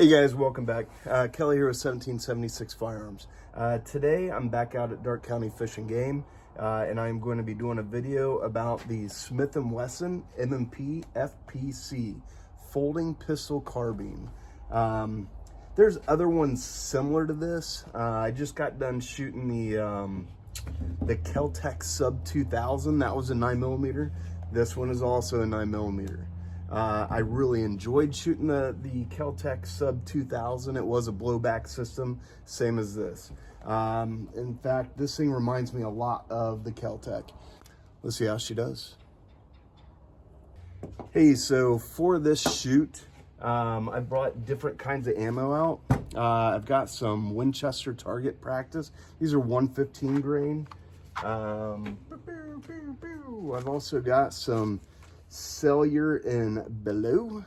Hey guys, welcome back. Kelly here with 1776 Firearms. Today I'm back out at Darke County Fish and Game, and I'm going to be doing a video about the Smith & Wesson M&P FPC folding pistol carbine. There's other ones similar to this. I just got done shooting the Kel-Tec Sub 2000. That was a 9mm. This one is also a 9mm. I really enjoyed shooting the Kel-Tec Sub 2000. It was a blowback system, same as this. In fact, this thing reminds me a lot of the Kel-Tec. Let's see how she does. Hey, so for this shoot, I brought different kinds of ammo out. I've got some Winchester target practice. These are 115 grain. I've also got some Cellular and Below,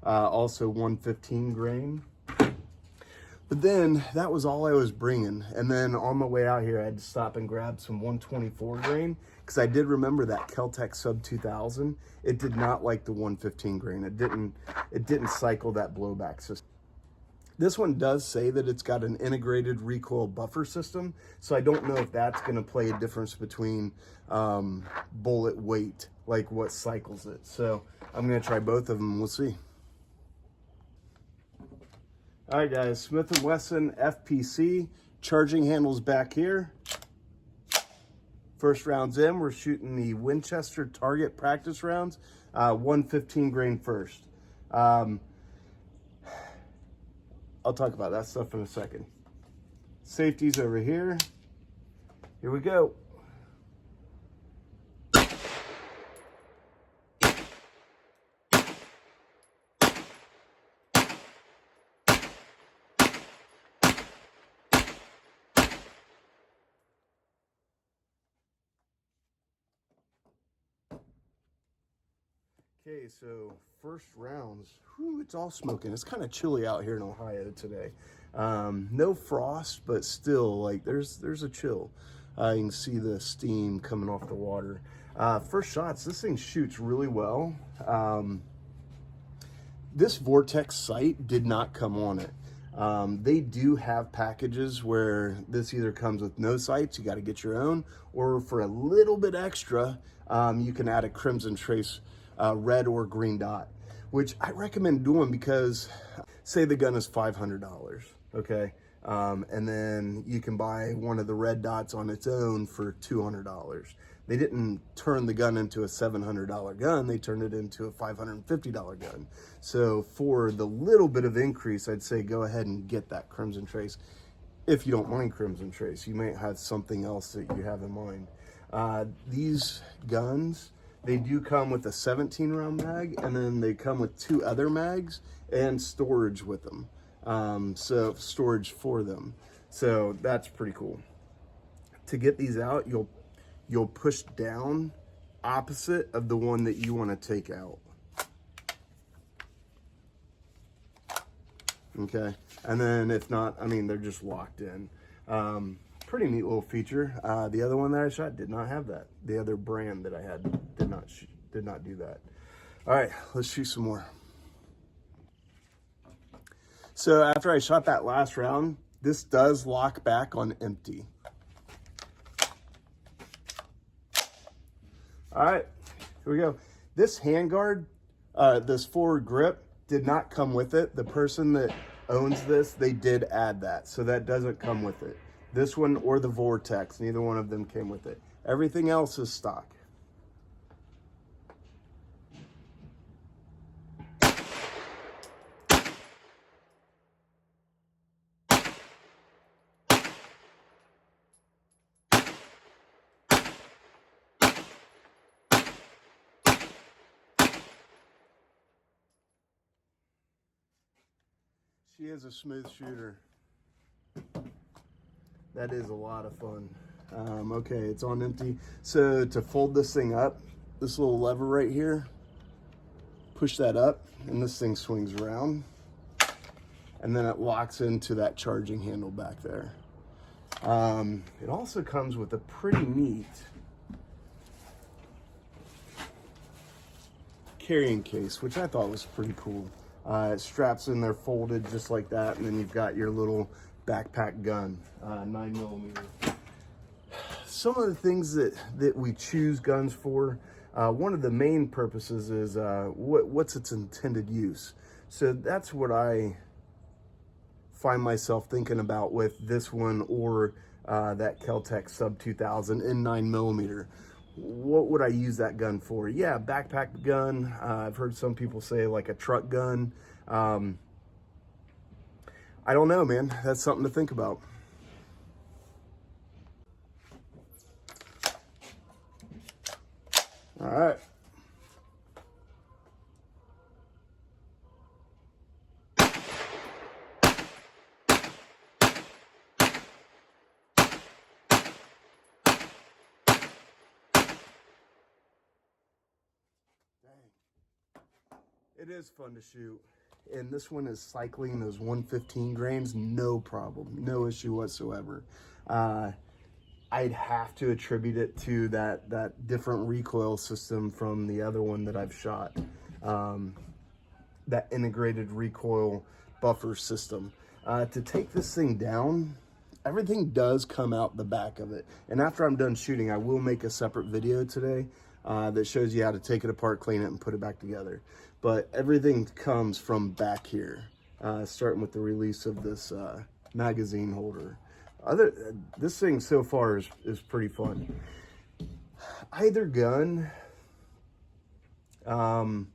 also 115 grain. But then that was all I was bringing. And then on my way out here, I had to stop and grab some 124 grain because I did remember that Kel-Tec Sub 2000. It did not like the 115 grain. It didn't cycle that blowback system. This one does say that it's got an integrated recoil buffer system, so I don't know if that's going to play a difference between bullet weight, like what cycles it. So I'm going to try both of them. We'll see. All right, guys, Smith & Wesson FPC, charging handles back here. First round's in. We're shooting the Winchester target practice rounds, 115 grain first. I'll talk about that stuff in a second. Safety's over here. Here we go. Okay, so first rounds, whew, it's all smoking. It's kind of chilly out here in Ohio today. No frost, but still, like, there's a chill. You can see the steam coming off the water. First shots, this thing shoots really well. This Vortex sight did not come on it. They do have packages where this either comes with no sights, you got to get your own, or for a little bit extra, you can add a Crimson Trace red or green dot, which I recommend doing because say the gun is $500, okay? And then you can buy one of the red dots on its own for $200. They didn't turn the gun into a $700 gun, they turned it into a $550 gun. So for the little bit of increase, I'd say go ahead and get that Crimson Trace. If you don't mind Crimson Trace, you may have something else that you have in mind. These guns, they do come with a 17 round mag, and then they come with 2 other mags and storage with them. So storage for them. So that's pretty cool. To get these out, you'll push down opposite of the one that you want to take out. Okay, and then if not, I mean, they're just locked in. Pretty neat little feature. The other one that I shot did not have that. The other brand that I had did not do that. All right, let's shoot some more. So after I shot that last round, this does lock back on empty. All right, here we go. This handguard, this forward grip, did not come with it. The person that owns this, they did add that, so that doesn't come with it. This one or the Vortex, neither one of them came with it. Everything else is stock. She is a smooth shooter. That is a lot of fun. Okay, it's on empty. So to fold this thing up, this little lever right here, push that up, and this thing swings around. And then it locks into that charging handle back there. It also comes with a pretty neat carrying case, which I thought was pretty cool. It straps in there folded just like that, and then you've got your little backpack gun, 9mm. Some of the things that we choose guns for, one of the main purposes is what's its intended use. So that's what I find myself thinking about with this one, or that Kel-Tec Sub 2000 in 9mm. What would I use that gun for? Yeah, backpack gun. I've heard some people say like a truck gun. I don't know, man. That's something to think about. All right. It is fun to shoot, and this one is cycling those 115 grains, no problem, no issue whatsoever. I'd have to attribute it to that different recoil system from the other one that I've shot, that integrated recoil buffer system. To take this thing down, everything does come out the back of it, and after I'm done shooting, I will make a separate video today that shows you how to take it apart, clean it, and put it back together. But everything comes from back here, starting with the release of this magazine holder. This thing so far is pretty fun. Either gun, I'd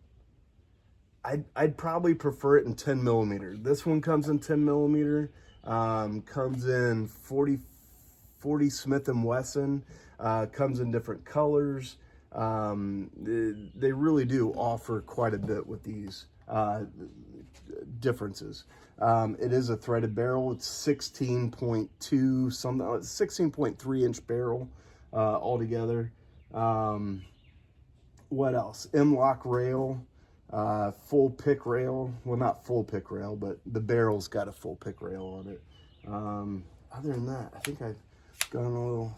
probably prefer it in 10mm. This one comes in 10mm, comes in 40 Smith & Wesson, comes in different colors. They really do offer quite a bit with these differences. It is a threaded barrel. It's 16.2 something, 16.3 inch barrel altogether. What else? M-lock rail, full pick rail. Well, not full pick rail, but the barrel's got a full pick rail on it. Other than that, I think I've gone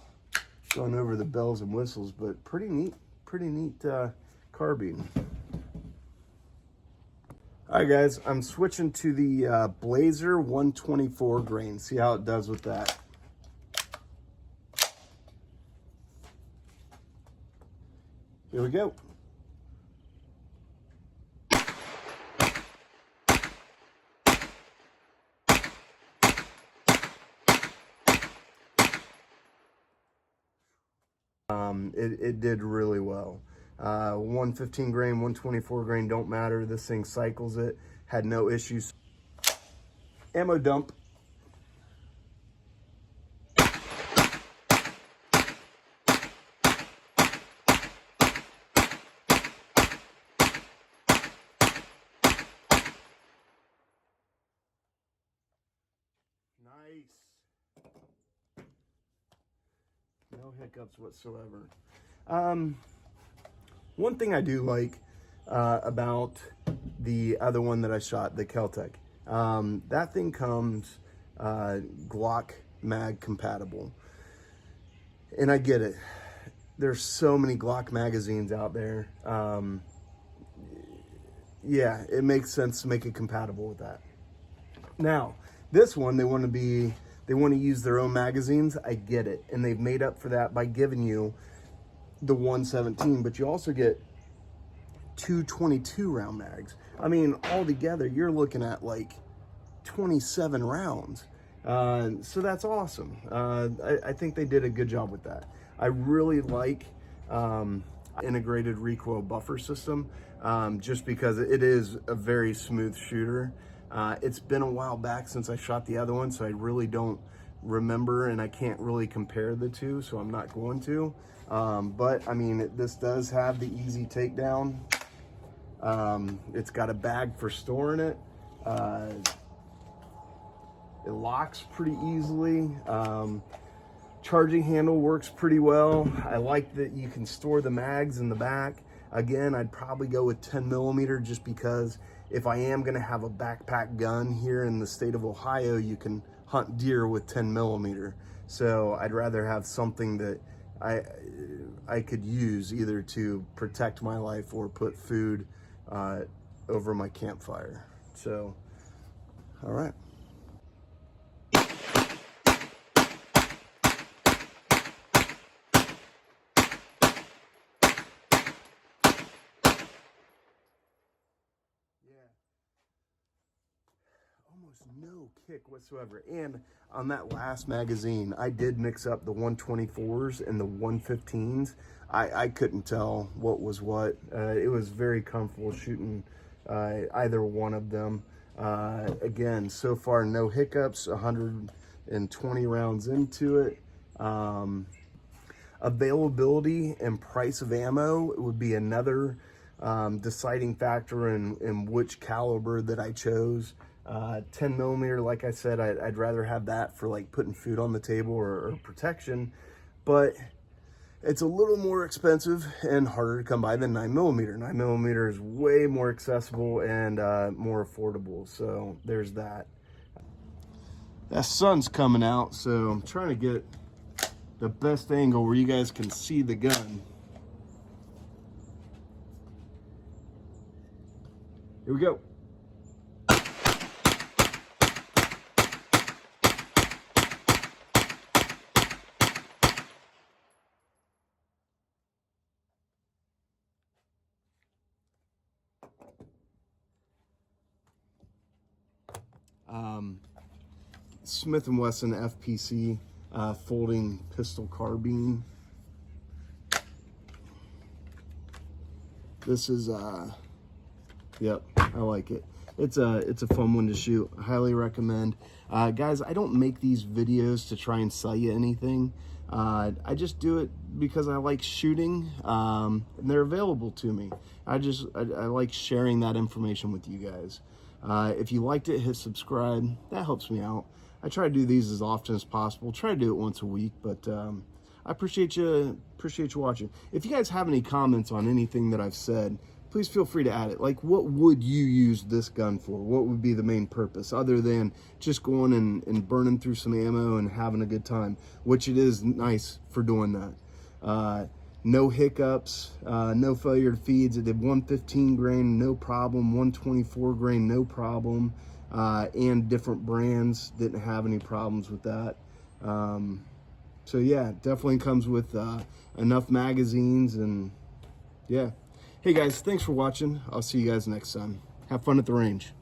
over the bells and whistles, but pretty neat carbine. All right, guys, I'm switching to the Blazer 124 grain. See how it does with that. Here we go. It did really well. 115 grain, 124 grain, don't matter. This thing cycles it, had no issues. Ammo dump. Nice. No hiccups whatsoever. One thing I do like about the other one that I shot, the Kel-Tec, that thing comes Glock mag compatible. And I get it. There's so many Glock magazines out there. Yeah, it makes sense to make it compatible with that. Now, this one, they want to use their own magazines. I get it. And they've made up for that by giving you the 117, but you also get 2 22 round mags. I mean, altogether, you're looking at like 27 rounds. So that's awesome. I think they did a good job with that. I really like integrated recoil buffer system, just because it is a very smooth shooter. It's been a while back since I shot the other one, so I really don't remember, and I can't really compare the two, so I'm not going to. But I mean, this does have the easy takedown. It's got a bag for storing it. It locks pretty easily. Charging handle works pretty well. I like that you can store the mags in the back. Again, I'd probably go with 10mm, just because if I am gonna have a backpack gun here in the state of Ohio, you can hunt deer with 10mm. So I'd rather have something that I could use either to protect my life or put food over my campfire. So, all right. Almost no kick whatsoever. And on that last magazine, I did mix up the 124s and the 115s. I couldn't tell what was what. It was very comfortable shooting either one of them. Again, so far no hiccups, 120 rounds into it. Availability and price of ammo would be another deciding factor in which caliber that I chose. 10 millimeter, like I said, I'd rather have that for like putting food on the table or protection, but it's a little more expensive and harder to come by than 9 millimeter. 9 millimeter is way more accessible and more affordable. So there's that. That sun's coming out, so I'm trying to get the best angle where you guys can see the gun. Here we go. Smith & Wesson FPC folding pistol carbine. This is yep, I like it. It's a fun one to shoot. I highly recommend. Guys, I don't make these videos to try and sell you anything. I just do it because I like shooting, and they're available to me. I like sharing that information with you guys. If you liked it, hit subscribe. That helps me out. I try to do these as often as possible. Try to do it once a week, but I appreciate you watching. If you guys have any comments on anything that I've said, please feel free to add it. Like, what would you use this gun for? What would be the main purpose other than just going and burning through some ammo and having a good time, which it is nice for doing that. No hiccups, no failure to feeds. It did 115 grain, no problem. 124 grain, no problem. And different brands didn't have any problems with that. So yeah, definitely comes with enough magazines, and yeah. Hey guys, thanks for watching. I'll see you guys next time. Have fun at the range.